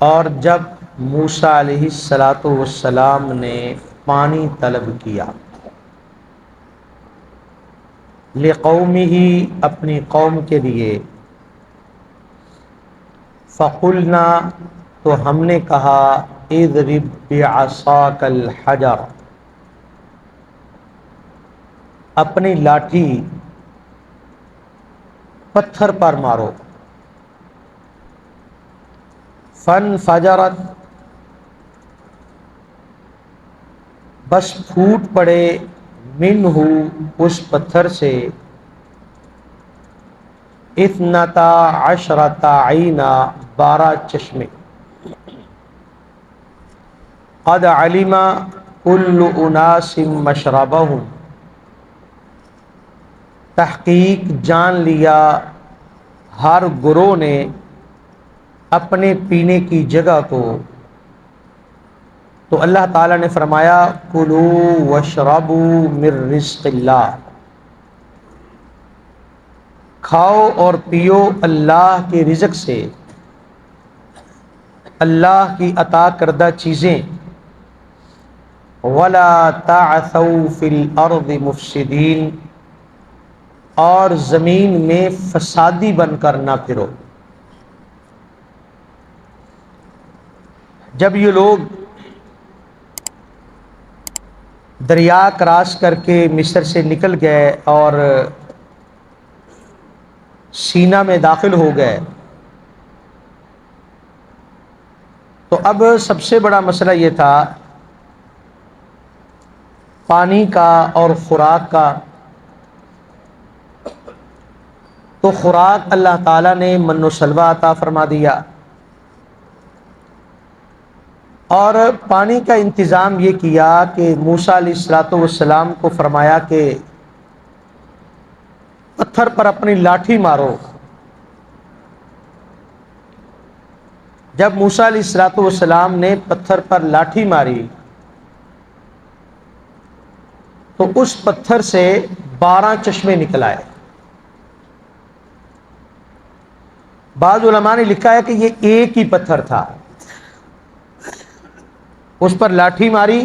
اور جب موسیٰ علیہ السلام نے پانی طلب کیا لقومہ اپنی قوم کے لیے، فقلنا تو ہم نے کہا اضرب بعصاک الحجر اپنی لاٹھی پتھر پر مارو، فانفجرت بس پھوٹ پڑے، منہ اس پتھر سے، اثنتا عشرۃ عینا 12 چشمے، قد علم کل اناس مشربہم تحقیق جان لیا ہر گروہ نے اپنے پینے کی جگہ کو۔ تو اللہ تعالیٰ نے فرمایا کلوا واشربوا من رزق اللہ، کھاؤ اور پیو اللہ کے رزق سے، اللہ کی عطا کردہ چیزیں، ولا تعثوا فی الارض مفسدین اور زمین میں فسادی بن کر نہ پھرو۔ جب یہ لوگ دریا کراس کر کے مصر سے نکل گئے اور سینا میں داخل ہو گئے، تو اب سب سے بڑا مسئلہ یہ تھا پانی کا اور خوراک کا۔ تو خوراک اللہ تعالیٰ نے من و سلوہ عطا فرما دیا، اور پانی کا انتظام یہ کیا کہ موسیٰ علیہ السلام کو فرمایا کہ پتھر پر اپنی لاٹھی مارو۔ جب موسیٰ علیہ السلام نے پتھر پر لاٹھی ماری تو اس پتھر سے 12 چشمے نکل آئے۔ بعض علماء نے لکھا ہے کہ یہ ایک ہی پتھر تھا، اس پر لاٹھی ماری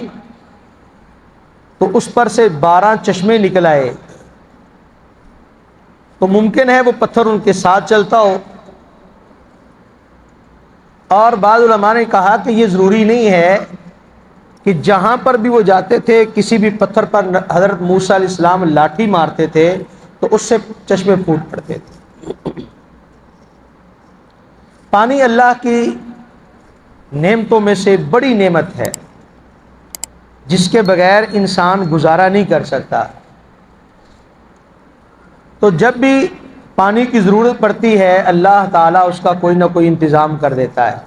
تو اس پر سے 12 چشمے نکل آئے۔ تو ممکن ہے وہ پتھر ان کے ساتھ چلتا ہو، اور بعض علماء نے کہا کہ یہ ضروری نہیں ہے کہ جہاں پر بھی وہ جاتے تھے کسی بھی پتھر پر حضرت موسیٰ علیہ السلام لاٹھی مارتے تھے تو اس سے چشمے پھوٹ پڑتے تھے۔ پانی اللہ کی نعمتوں میں سے بڑی نعمت ہے جس کے بغیر انسان گزارا نہیں کر سکتا۔ تو جب بھی پانی کی ضرورت پڑتی ہے اللہ تعالیٰ اس کا کوئی نہ کوئی انتظام کر دیتا ہے۔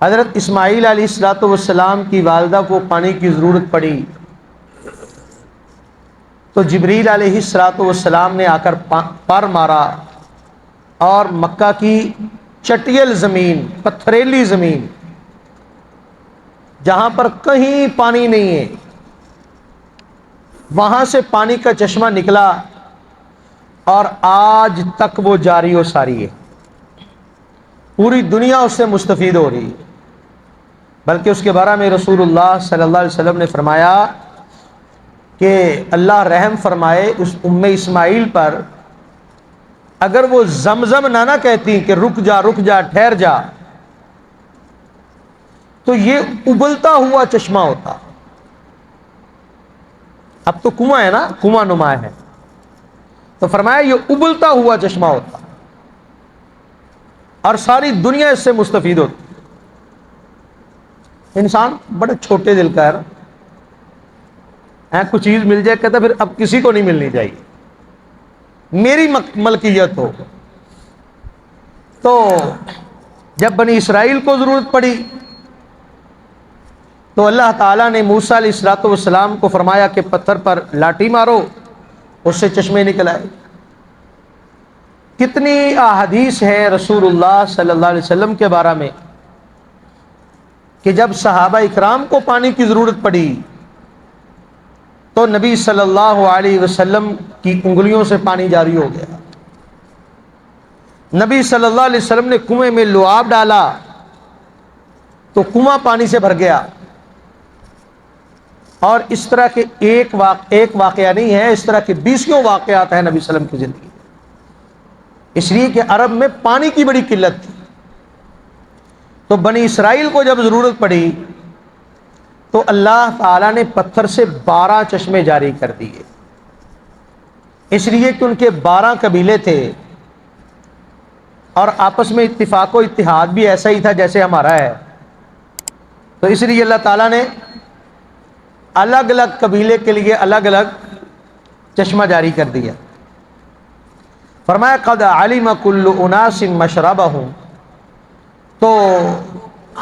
حضرت اسماعیل علیہ السلام کی والدہ کو پانی کی ضرورت پڑی تو جبریل علیہ السلام نے آ کر پر مارا، اور مکہ کی چٹیل زمین، پتھریلی زمین جہاں پر کہیں پانی نہیں ہے، وہاں سے پانی کا چشمہ نکلا، اور آج تک وہ جاری و ساری ہے، پوری دنیا اس سے مستفید ہو رہی ہے۔ بلکہ اس کے بارے میں رسول اللہ صلی اللہ علیہ وسلم نے فرمایا کہ اللہ رحم فرمائے اس اسماعیل پر، اگر وہ زمزم نہ کہتی کہ رک جا ٹھہر جا، تو یہ ابلتا ہوا چشمہ ہوتا۔ اب تو کنواں ہے نا، کنواں نما ہے، تو فرمایا یہ ابلتا ہوا چشمہ ہوتا اور ساری دنیا اس سے مستفید ہوتی۔ انسان بڑے چھوٹے دل کا ہے، کوئی چیز مل جائے کہتا پھر اب کسی کو نہیں ملنی چاہیے، میری ملکیت ہو۔ تو جب بنی اسرائیل کو ضرورت پڑی تو اللہ تعالیٰ نے موسیٰ علیہ السلام کو فرمایا کہ پتھر پر لاٹھی مارو، اس سے چشمے نکل آئے۔ کتنی احادیث ہے رسول اللہ صلی اللہ علیہ وسلم کے بارے میں کہ جب صحابہ اکرام کو پانی کی ضرورت پڑی تو نبی صلی اللہ علیہ وسلم کی انگلیوں سے پانی جاری ہو گیا۔ نبی صلی اللہ علیہ وسلم نے کنویں میں لعاب ڈالا تو کنواں پانی سے بھر گیا. اور اس طرح کے ایک واقعہ نہیں ہے، اس طرح کے 20 واقعات ہیں نبی صلی اللہ علیہ وسلم کی زندگی. اس لیے کہ عرب میں پانی کی بڑی قلت تھی، تو بنی اسرائیل کو جب ضرورت پڑی تو اللہ تعالیٰ نے پتھر سے 12 چشمے جاری کر دیے. اس لیے کہ ان کے 12 قبیلے تھے اور آپس میں اتفاق و اتحاد بھی ایسا ہی تھا جیسے ہمارا ہے. تو اس لیے اللہ تعالیٰ نے الگ الگ قبیلے کے لیے الگ الگ چشمہ جاری کر دیا. فرمایا قد علم کل اناس مشربہم، تو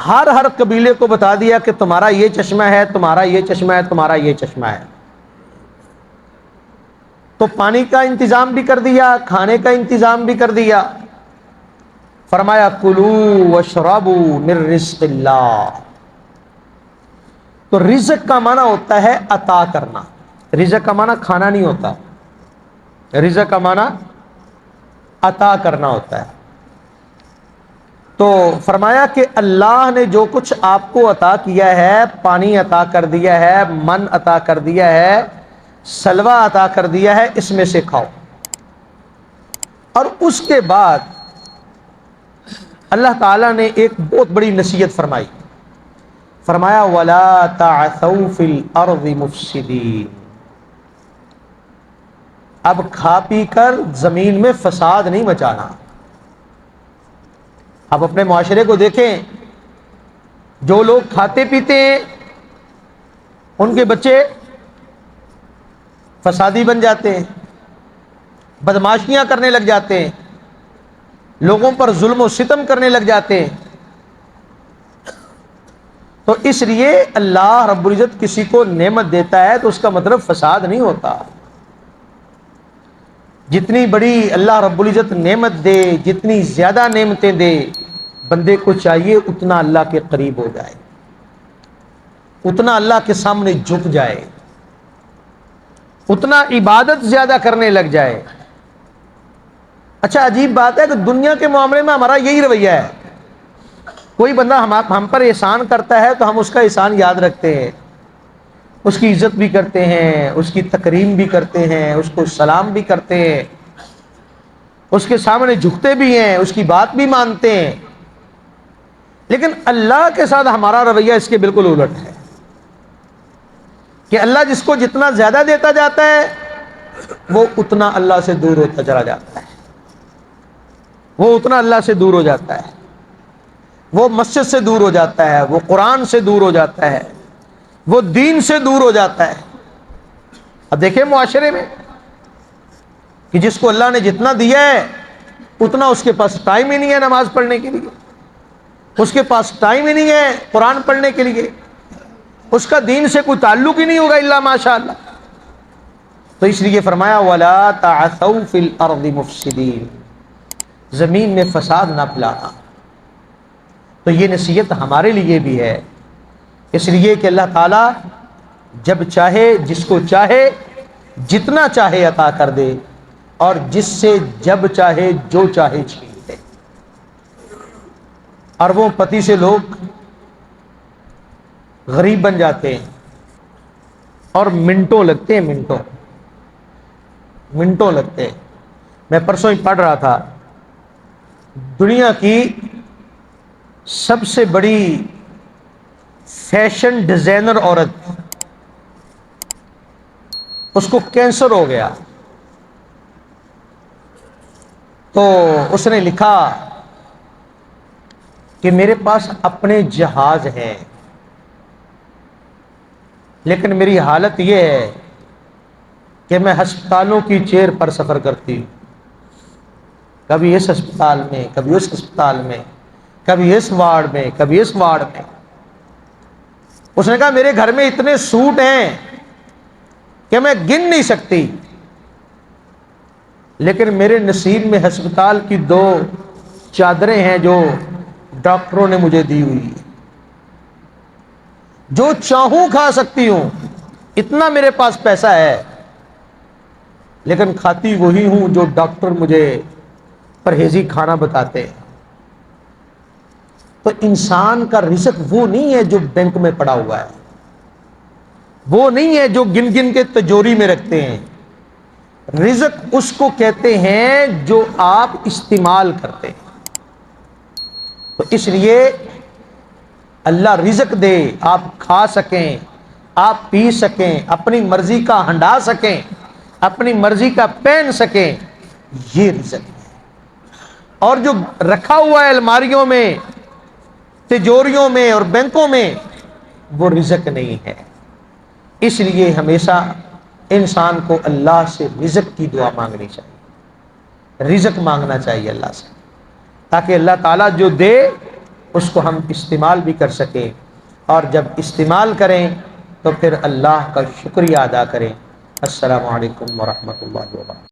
ہر قبیلے کو بتا دیا کہ تمہارا یہ چشمہ ہے، تمہارا یہ چشمہ ہے، تمہارا یہ چشمہ ہے. تو پانی کا انتظام بھی کر دیا، کھانے کا انتظام بھی کر دیا. فرمایا کلوا واشربوا من رزق اللہ. تو رزق کا معنی ہوتا ہے عطا کرنا، رزق کا معنی کھانا نہیں ہوتا، رزق کا معنی عطا کرنا ہوتا ہے. تو فرمایا کہ اللہ نے جو کچھ آپ کو عطا کیا ہے، پانی عطا کر دیا ہے، من عطا کر دیا ہے، سلوہ عطا کر دیا ہے، اس میں سے کھاؤ. اور اس کے بعد اللہ تعالیٰ نے ایک بہت بڑی نصیحت فرمائی. فرمایا وَلَا تَعْثَوْا فِي الْأَرْضِ مُفْسِدِينَ. اب کھا پی کر زمین میں فساد نہیں مچانا. آپ اپنے معاشرے کو دیکھیں، جو لوگ کھاتے پیتے ہیں ان کے بچے فسادی بن جاتے ہیں، بدماشیاں کرنے لگ جاتے ہیں، لوگوں پر ظلم و ستم کرنے لگ جاتے ہیں. تو اس لیے اللہ رب العزت کسی کو نعمت دیتا ہے تو اس کا مطلب فساد نہیں ہوتا. جتنی بڑی اللہ رب العزت نعمت دے، جتنی زیادہ نعمتیں دے، بندے کو چاہیے اتنا اللہ کے قریب ہو جائے، اتنا اللہ کے سامنے جھک جائے، اتنا عبادت زیادہ کرنے لگ جائے. اچھا عجیب بات ہے کہ دنیا کے معاملے میں ہمارا یہی رویہ ہے. کوئی بندہ ہم پر احسان کرتا ہے تو ہم اس کا احسان یاد رکھتے ہیں، اس کی عزت بھی کرتے ہیں، اس کی تکریم بھی کرتے ہیں، اس کو سلام بھی کرتے ہیں، اس کے سامنے جھکتے بھی ہیں، اس کی بات بھی مانتے ہیں. لیکن اللہ کے ساتھ ہمارا رویہ اس کے بالکل الٹ ہے کہ اللہ جس کو جتنا زیادہ دیتا جاتا ہے وہ اتنا اللہ سے دور ہوتا چلا جاتا ہے، وہ اتنا اللہ سے دور ہو جاتا ہے، وہ مسجد سے دور ہو جاتا ہے، وہ قرآن سے دور ہو جاتا ہے، وہ دین سے دور ہو جاتا ہے. اب دیکھیں معاشرے میں کہ جس کو اللہ نے جتنا دیا ہے اتنا اس کے پاس ٹائم ہی نہیں ہے نماز پڑھنے کے لیے، اس کے پاس ٹائم ہی نہیں ہے قرآن پڑھنے کے لیے، اس کا دین سے کوئی تعلق ہی نہیں ہوگا الا ماشاء اللہ. تو اس لیے فرمایا وَلَا تَعْثَوْا فِي الْأَرْضِ مُفْسِدِينَ، زمین میں فساد نہ پھیلانا. تو یہ نصیحت ہمارے لیے بھی ہے، اس لیے کہ اللہ تعالیٰ جب چاہے جس کو چاہے جتنا چاہے عطا کر دے اور جس سے جب چاہے جو چاہے چھین دے. اور وہ پتی سے لوگ غریب بن جاتے ہیں اور منٹوں لگتے ہیں، منٹوں لگتے ہیں. میں پرسوں ہی پڑھ رہا تھا، دنیا کی سب سے بڑی فیشن ڈیزائنر عورت، اس کو کینسر ہو گیا. تو اس نے لکھا کہ میرے پاس اپنے جہاز ہیں لیکن میری حالت یہ ہے کہ میں ہسپتالوں کی چیئر پر سفر کرتی ہوں، کبھی اس ہسپتال میں، کبھی اس ہسپتال میں، کبھی اس وارڈ میں، کبھی اس وارڈ میں. اس نے کہا میرے گھر میں اتنے سوٹ ہیں کہ میں گن نہیں سکتی، لیکن میرے نصیب میں ہسپتال کی 2 چادریں ہیں جو ڈاکٹروں نے مجھے دی ہوئی، جو چاہوں کھا سکتی ہوں، اتنا میرے پاس پیسہ ہے، لیکن کھاتی وہی ہوں جو ڈاکٹر مجھے پرہیزی کھانا بتاتے ہیں۔ تو انسان کا رزق وہ نہیں ہے جو بینک میں پڑا ہوا ہے، وہ نہیں ہے جو گن گن کے تجوری میں رکھتے ہیں۔ رزق اس کو کہتے ہیں جو آپ استعمال کرتے ہیں۔ تو اس لیے اللہ رزق دے، آپ کھا سکیں، آپ پی سکیں، اپنی مرضی کا ہنڈا سکیں، اپنی مرضی کا پہن سکیں، یہ رزق ہے۔ اور جو رکھا ہوا ہے الماریوں میں، تجوریوں میں اور بینکوں میں، وہ رزق نہیں ہے۔ اس لیے ہمیشہ انسان کو اللہ سے رزق کی دعا مانگنی چاہیے، رزق مانگنا چاہیے اللہ سے، تاکہ اللہ تعالیٰ جو دے اس کو ہم استعمال بھی کر سکیں، اور جب استعمال کریں تو پھر اللہ کا شکریہ ادا کریں۔ السلام علیکم ورحمۃ اللہ وبرکاتہ۔